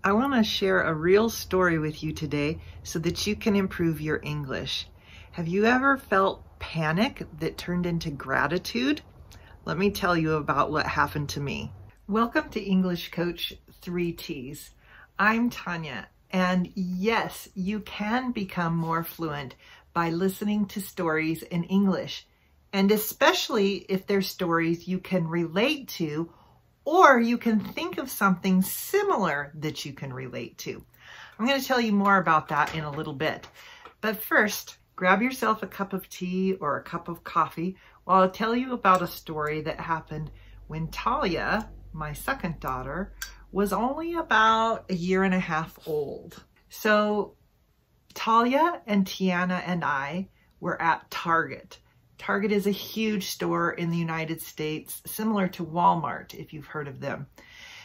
I want to share a real story with you today so that you can improve your English. Have you ever felt panic that turned into gratitude? Let me tell you about what happened to me. Welcome to English Coach 3Ts. I'm Tanya, and yes, you can become more fluent by listening to stories in English, and especially if they're stories you can relate to, or you can think of something similar that you can relate to. I'm going to tell you more about that in a little bit. But first, grab yourself a cup of tea or a cup of coffee while I'll tell you about a story that happened when Talia, my second daughter, was only about 1.5 years old. So Talia and Tiana and I were at Target. Target is a huge store in the United States, similar to Walmart, if you've heard of them.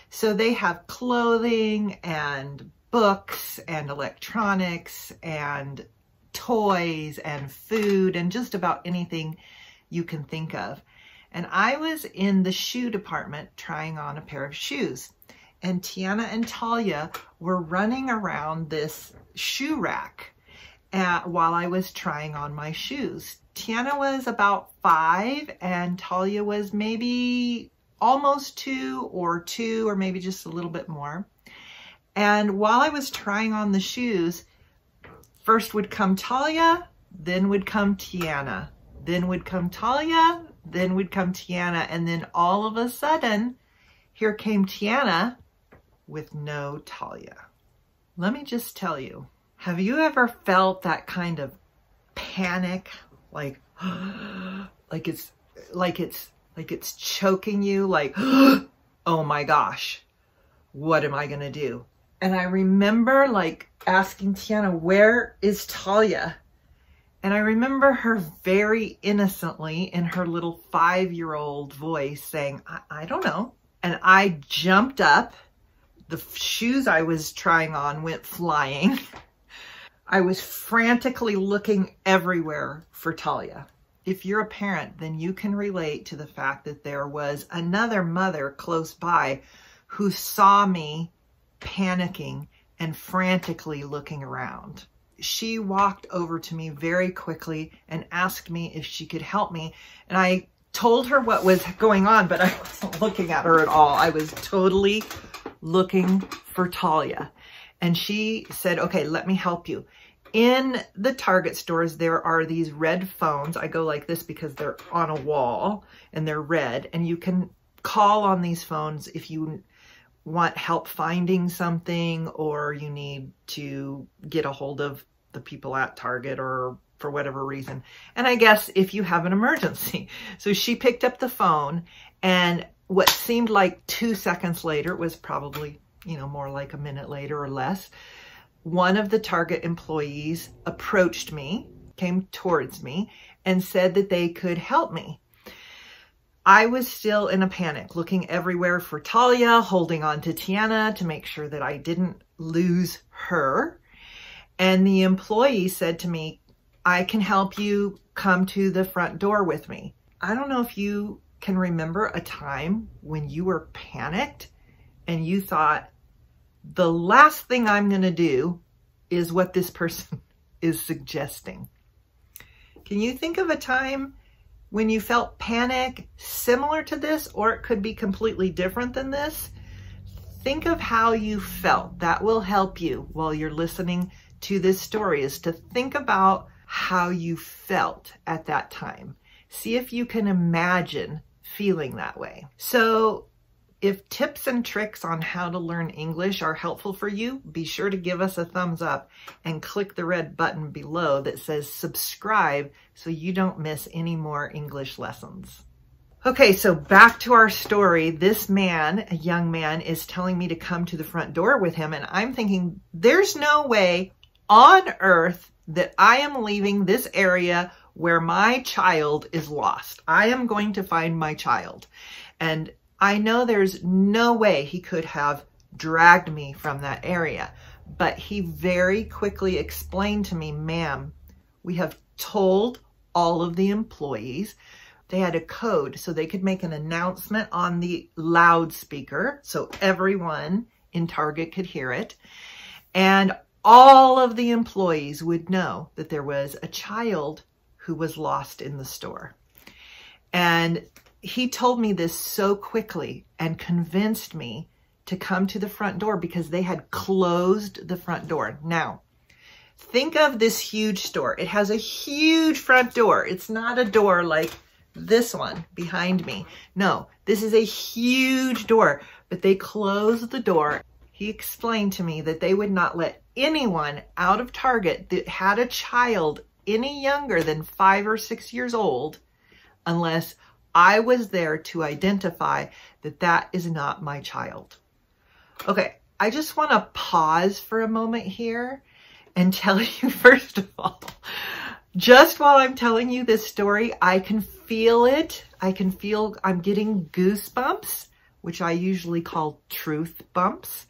So they have clothing and books and electronics and toys and food and just about anything you can think of. And I was in the shoe department trying on a pair of shoes. And Tiana and Talia were running around this shoe rack while I was trying on my shoes. Tiana was about 5 and Talia was maybe almost 2 or maybe just a little bit more. And while I was trying on the shoes, first would come Talia, then would come Tiana, then would come Talia, then would come Tiana, and then all of a sudden, here came Tiana with no Talia. Let me just tell you, have you ever felt that kind of panic? Like it's choking you, like, oh my gosh, what am I gonna do? And I remember like asking Tiana, where is Talia? And I remember her very innocently in her little 5-year-old voice saying, I don't know. And I jumped up, the shoes I was trying on went flying. I was frantically looking everywhere for Talia. If you're a parent, then you can relate to the fact that there was another mother close by who saw me panicking and frantically looking around. She walked over to me very quickly and asked me if she could help me. And I told her what was going on, but I wasn't looking at her at all. I was totally looking for Talia. And she said, okay, let me help you. In the Target stores, there are these red phones. I go like this because they're on a wall and they're red. And you can call on these phones if you want help finding something or you need to get a hold of the people at Target or for whatever reason. And I guess if you have an emergency. So she picked up the phone, and what seemed like 2 seconds later, it was probably, more like a minute later or less, one of the Target employees approached me, came towards me, and said that they could help me. I was still in a panic, looking everywhere for Talia, holding on to Tiana to make sure that I didn't lose her. And the employee said to me, I can help you, come to the front door with me. I don't know if you can remember a time when you were panicked and you thought, the last thing I'm going to do is what this person is suggesting. Can you think of a time when you felt panic similar to this, or it could be completely different than this? Think of how you felt. That will help you while you're listening to this story, is to think about how you felt at that time. See if you can imagine feeling that way. So if tips and tricks on how to learn English are helpful for you, be sure to give us a thumbs up and click the red button below that says subscribe so you don't miss any more English lessons. Okay, so back to our story. This man, a young man, is telling me to come to the front door with him, and I'm thinking, there's no way on earth that I am leaving this area where my child is lost. I am going to find my child. And I know there's no way he could have dragged me from that area, but he very quickly explained to me, ma'am, we have told all of the employees. They had a code so they could make an announcement on the loudspeaker so everyone in Target could hear it. And all of the employees would know that there was a child who was lost in the store. And he told me this so quickly and convinced me to come to the front door because they had closed the front door. Now, think of this huge store. It has a huge front door. It's not a door like this one behind me. No, this is a huge door, but they closed the door. He explained to me that they would not let anyone out of Target that had a child any younger than 5 or 6 years old unless I was there to identify that that is not my child. Okay, I just want to pause for a moment here and tell you, first of all, just while I'm telling you this story, I can feel it. I can feel I'm getting goosebumps, which I usually call truth bumps.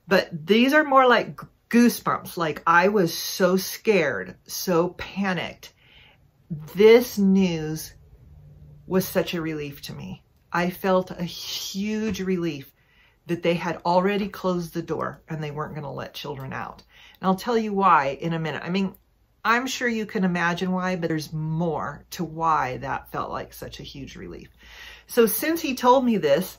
But these are more like goosebumps. Like I was so scared, so panicked. This news was such a relief to me. I felt a huge relief that they had already closed the door and they weren't going to let children out. And I'll tell you why in a minute. I mean, I'm sure you can imagine why, but there's more to why that felt like such a huge relief. So since he told me this,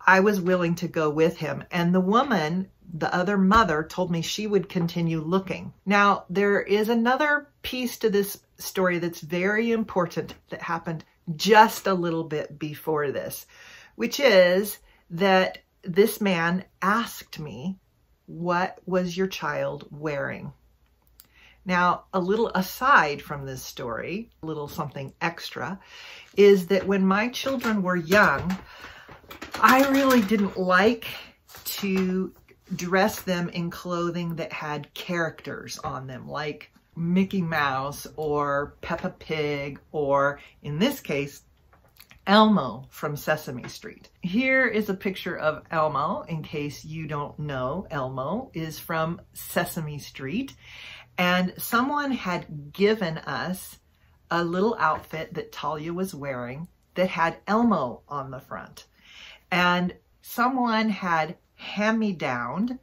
I was willing to go with him. And the woman, the other mother, told me she would continue looking. Now, there is another piece to this story that's very important that happened just a little bit before this, which is that this man asked me, what was your child wearing? Now, a little aside from this story, a little something extra, is that when my children were young, I really didn't like to dress them in clothing that had characters on them, like Mickey Mouse or Peppa Pig, or in this case, Elmo from Sesame Street. Here is a picture of Elmo. In case you don't know, Elmo is from Sesame Street. And someone had given us a little outfit that Talia was wearing that had Elmo on the front. And someone had hand-me-downed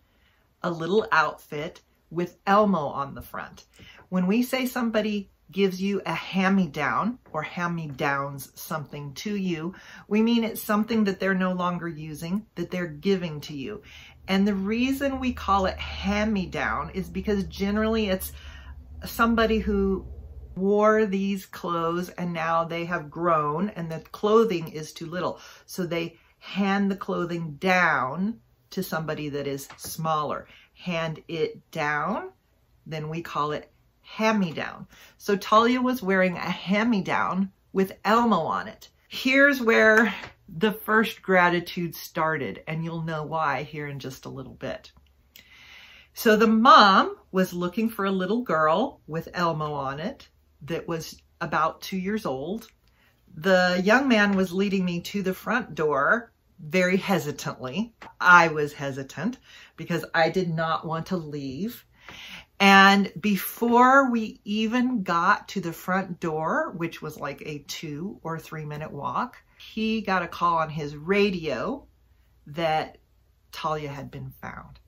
a little outfit with Elmo on the front. When we say somebody gives you a hand-me-down or hand-me-downs something to you, we mean it's something that they're no longer using, that they're giving to you. And the reason we call it hand-me-down is because generally it's somebody who wore these clothes and now they have grown and the clothing is too little. So they hand the clothing down to somebody that is smaller. Hand it down, then we call it hand-me-down. So Talia was wearing a hand-me-down with Elmo on it. Here's where the first gratitude started, and you'll know why here in just a little bit. So the mom was looking for a little girl with Elmo on it that was about 2 years old. The young man was leading me to the front door very hesitantly. I was hesitant because I did not want to leave. And before we even got to the front door, which was like a 2 or 3 minute walk, he got a call on his radio that Talia had been found.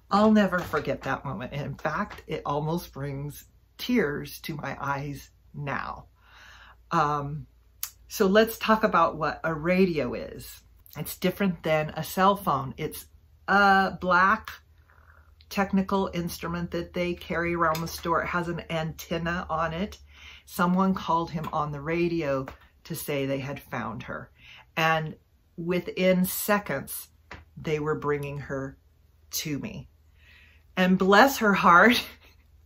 I'll never forget that moment. And in fact, it almost brings tears to my eyes now. So let's talk about what a radio is. It's different than a cell phone. It's a black technical instrument that they carry around the store. It has an antenna on it. Someone called him on the radio to say they had found her. And within seconds, they were bringing her to me. And bless her heart,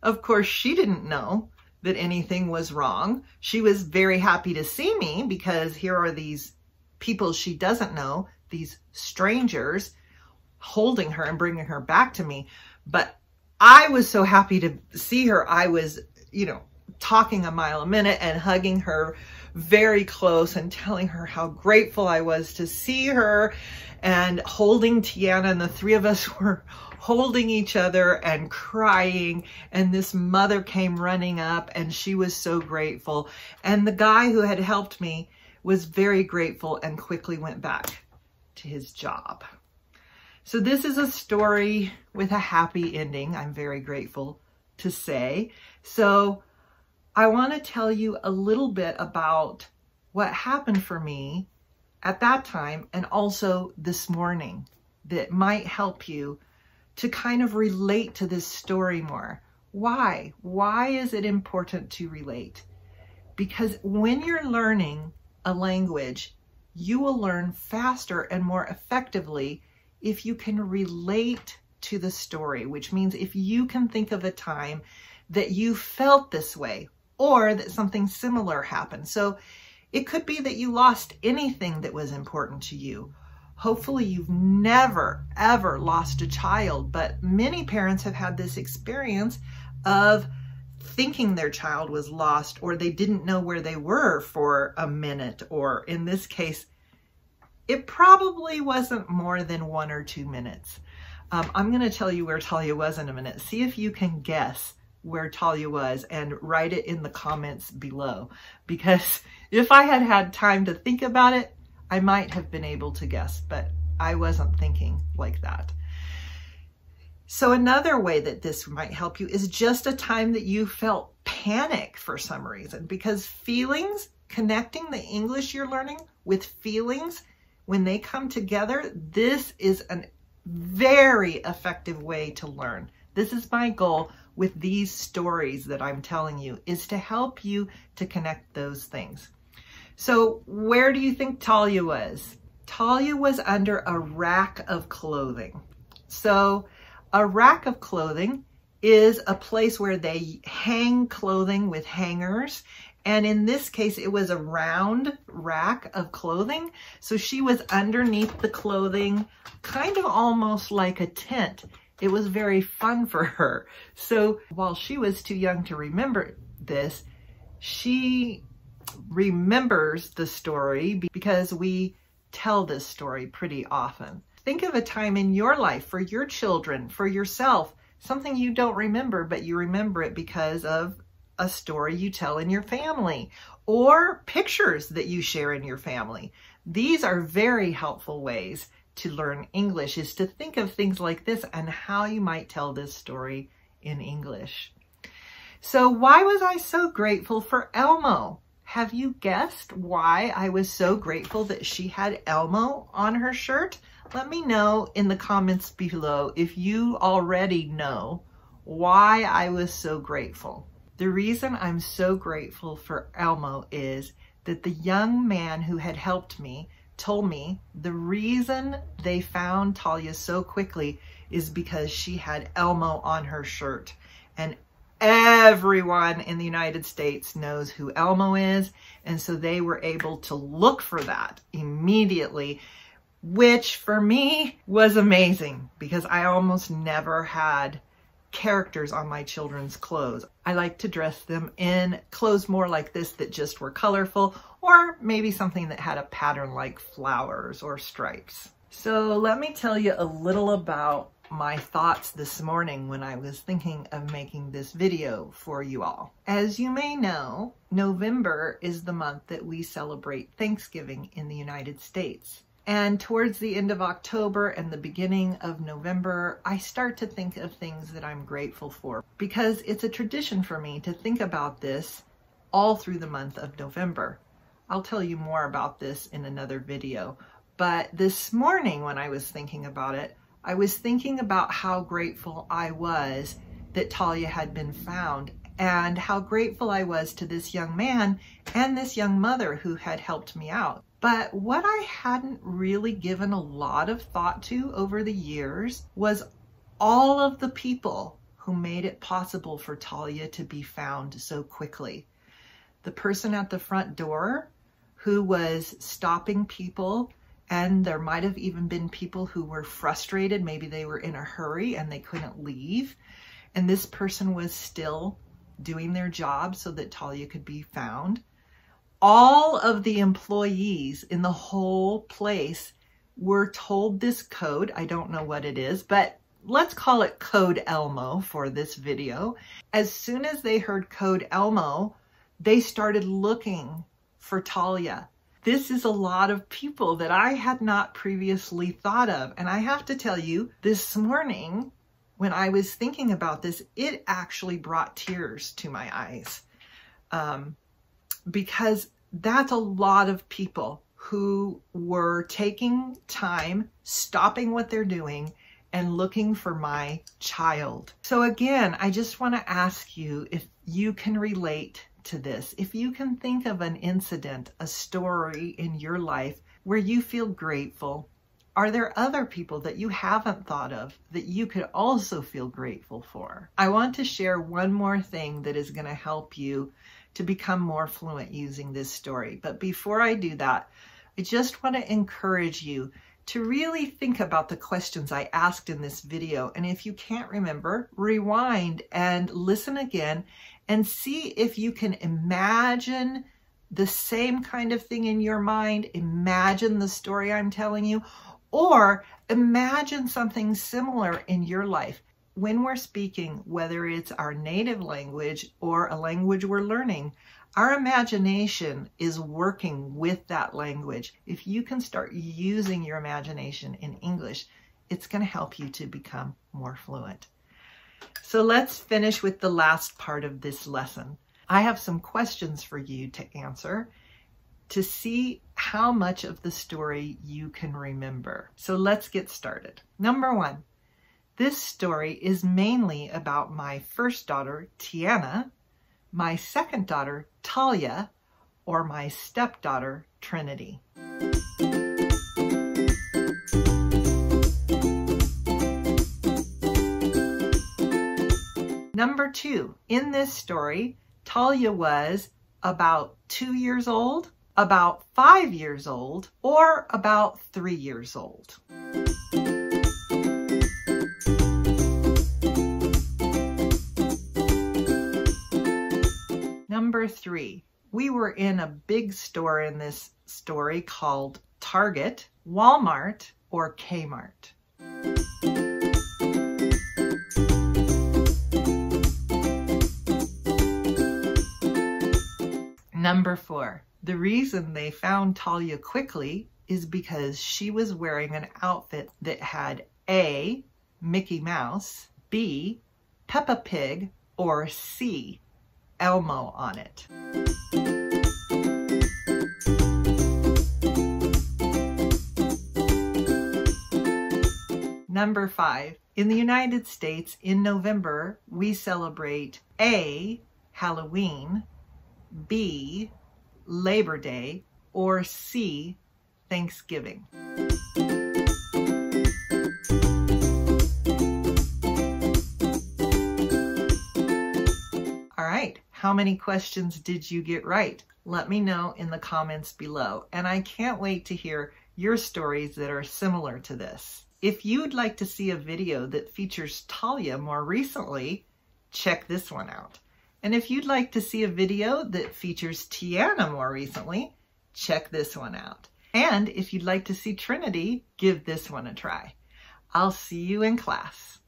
of course, she didn't know that anything was wrong. She was very happy to see me because here are these people she doesn't know, these strangers, holding her and bringing her back to me. But I was so happy to see her. I was, talking a mile a minute and hugging her very close and telling her how grateful I was to see her and holding Tiana, and the three of us were holding each other and crying, and this mother came running up and she was so grateful. And the guy who had helped me was very grateful and quickly went back to his job. So this is a story with a happy ending, I'm very grateful to say. So I want to tell you a little bit about what happened for me at that time and also this morning that might help you to kind of relate to this story more. Why? Why is it important to relate? Because when you're learning a language, you will learn faster and more effectively if you can relate to the story, which means if you can think of a time that you felt this way or that something similar happened. So it could be that you lost anything that was important to you. Hopefully you've never, ever lost a child, but many parents have had this experience of thinking their child was lost, or they didn't know where they were for a minute, or in this case, it probably wasn't more than 1 or 2 minutes. I'm going to tell you where Talia was in a minute. See if you can guess where Talia was and write it in the comments below, because if I had had time to think about it, I might have been able to guess, but I wasn't thinking like that. So another way that this might help you is just a time that you felt panic for some reason, because feelings, connecting the English you're learning with feelings, when they come together, this is a very effective way to learn. This is my goal with these stories that I'm telling you, is to help you to connect those things. So where do you think Talia was? Talia was under a rack of clothing. So a rack of clothing is a place where they hang clothing with hangers. And in this case, it was a round rack of clothing. So she was underneath the clothing, kind of almost like a tent. It was very fun for her. So while she was too young to remember this, she remembers the story because we tell this story pretty often. Think of a time in your life, for your children, for yourself, something you don't remember, but you remember it because of a story you tell in your family or pictures that you share in your family. These are very helpful ways to learn English, is to think of things like this and how you might tell this story in English. So why was I so grateful for Elmo? Have you guessed why I was so grateful that she had Elmo on her shirt? Let me know in the comments below if you already know why I was so grateful. The reason I'm so grateful for Elmo is that the young man who had helped me told me the reason they found Talia so quickly is because she had Elmo on her shirt. And everyone in the United States knows who Elmo is, and so they were able to look for that immediately, which for me was amazing because I almost never had characters on my children's clothes. I like to dress them in clothes more like this that just were colorful, or maybe something that had a pattern like flowers or stripes. So let me tell you a little about my thoughts this morning when I was thinking of making this video for you all. As you may know, November is the month that we celebrate Thanksgiving in the United States. And towards the end of October and the beginning of November, I start to think of things that I'm grateful for, because it's a tradition for me to think about this all through the month of November. I'll tell you more about this in another video. But this morning when I was thinking about it, I was thinking about how grateful I was that Talia had been found, and how grateful I was to this young man and this young mother who had helped me out. But what I hadn't really given a lot of thought to over the years was all of the people who made it possible for Talia to be found so quickly. The person at the front door who was stopping people, and there might have even been people who were frustrated. Maybe they were in a hurry and they couldn't leave, and this person was still doing their job so that Talia could be found. All of the employees in the whole place were told this code. I don't know what it is, but let's call it Code Elmo for this video. As soon as they heard Code Elmo, they started looking for Talia. This is a lot of people that I had not previously thought of. And I have to tell you, this morning, when I was thinking about this, it actually brought tears to my eyes. Because that's a lot of people who were taking time, stopping what they're doing, and looking for my child. So again, I just want to ask you if you can relate to this. If you can think of an incident, a story in your life where you feel grateful, are there other people that you haven't thought of that you could also feel grateful for? I want to share one more thing that is going to help you to become more fluent using this story. But before I do that, I just want to encourage you to really think about the questions I asked in this video. And if you can't remember, rewind and listen again and see if you can imagine the same kind of thing in your mind, imagine the story I'm telling you, or imagine something similar in your life. When we're speaking, whether it's our native language or a language we're learning, our imagination is working with that language. If you can start using your imagination in English, it's going to help you to become more fluent. So let's finish with the last part of this lesson. I have some questions for you to answer to see how much of the story you can remember. So let's get started. Number 1, this story is mainly about my first daughter, Tiana, my second daughter, Talia, or my stepdaughter, Trinity. Number 2, in this story, Talia was about 2 years old, about 5 years old, or about 3 years old. Number 3, we were in a big store in this story called Target, Walmart, or Kmart. Number 4, the reason they found Talia quickly is because she was wearing an outfit that had A, Mickey Mouse, B, Peppa Pig, or C, Elmo on it. Number 5, in the United States, in November, we celebrate A, Halloween, B, Labor Day, or C, Thanksgiving. All right, how many questions did you get right? Let me know in the comments below. And I can't wait to hear your stories that are similar to this. If you'd like to see a video that features Talia more recently, check this one out. And if you'd like to see a video that features Tiana more recently, check this one out. And if you'd like to see Trinity, give this one a try. I'll see you in class.